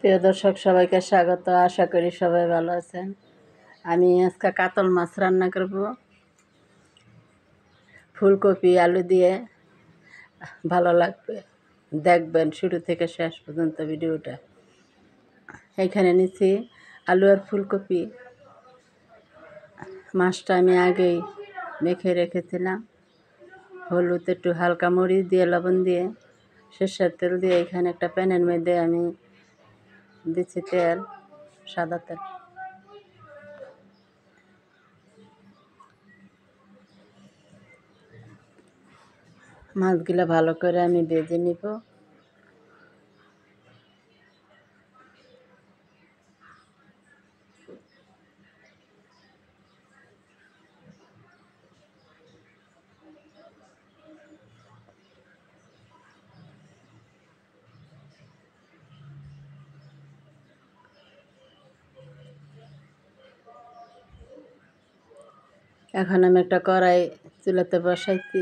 প্রিয় দর্শক সবাইকে স্বাগত। আশা করি সবাই ভালো আছেন। আমি আজকে কাতল মাছ রান্না করব ফুলকপি আলু দিয়ে। ভালো লাগবে, দেখবেন শুরু থেকে শেষ পর্যন্ত ভিডিওটা। এখানে নিচ্ছি আলু আর ফুলকপি। মাছটা আমি আগেই মেখে রেখেছিলাম, হলুদ একটু হালকা মরিচ দিয়ে লবণ দিয়ে সরষের তেল দিয়ে। এখানে একটা প্যানের মধ্যে আমি দিচ্ছি তেল, সাদা তেল। মাছগুলো ভালো করে আমি ভেজে নিব। এখন আমি একটা কড়াই চুলাতে বসাইছি।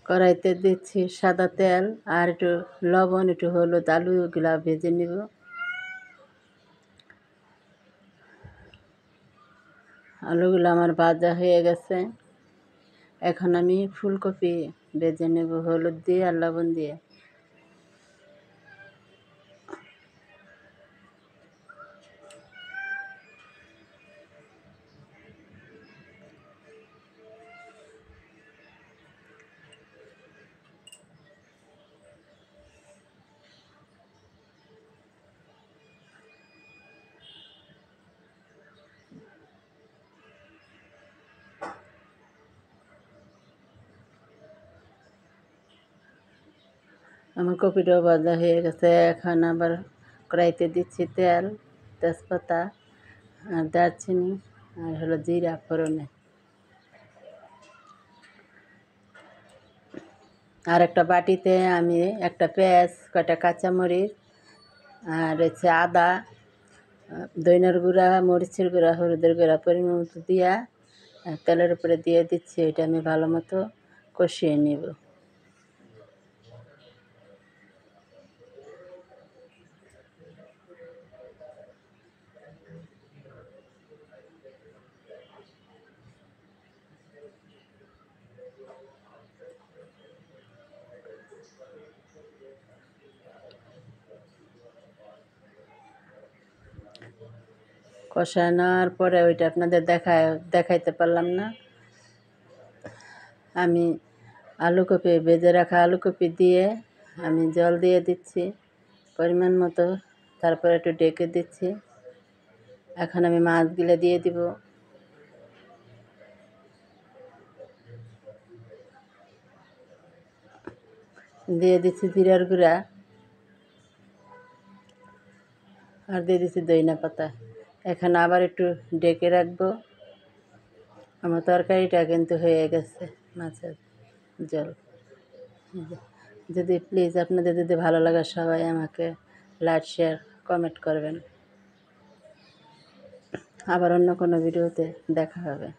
কড়াইতে দিচ্ছি সাদা তেল আর একটু লবণ, একটু হলুদ। আলুগুলা ভেজে নিব। আলুগুলো আমার ভাজা হয়ে গেছে। এখন আমি ফুলকপি ভেজে নেব হলুদ দিয়ে আর লবণ দিয়ে। আমার কপিটাও ভাজা হয়ে গেছে। এখন আবার কড়াইতে দিচ্ছি তেল, তেজপাতা আর দারচিনি আর হলো জিরা ফোড়নে। আর একটা বাটিতে আমি একটা পেঁয়াজ, কয়টা কাঁচামরিচ আর হচ্ছে আদা, ধনিয়ার গুঁড়া, মরিচের গুঁড়া, হলুদের গুঁড়া পরিমাণ মতো দিয়া তেলের উপরে দিয়ে দিচ্ছি। এটা আমি ভালো মতো কষিয়ে নিব। কষানোর পরে ওইটা আপনাদের দেখাইতে পারলাম না। আমি আলুকপি ভেজে রাখা আলুকপি দিয়ে আমি জল দিয়ে দিচ্ছি পরিমাণ মতো, তারপরে একটু ঢেকে দিচ্ছি। এখন আমি মাছগুলো দিয়ে দিব। দিয়ে দিচ্ছি জিরার গুঁড়া আর দিয়ে দিচ্ছি ধনিয়া পাতা। এখন আবার একটু ঢেকে রাখবো। আমার তরকারিটা কিন্তু হয়ে গেছে, মাছের ঝোল। যদি প্লিজ আপনাদের যদি ভালো লাগে সবাই আমাকে লাইক, শেয়ার, কমেন্ট করবেন। আবার অন্য কোনো ভিডিওতে দেখা হবে।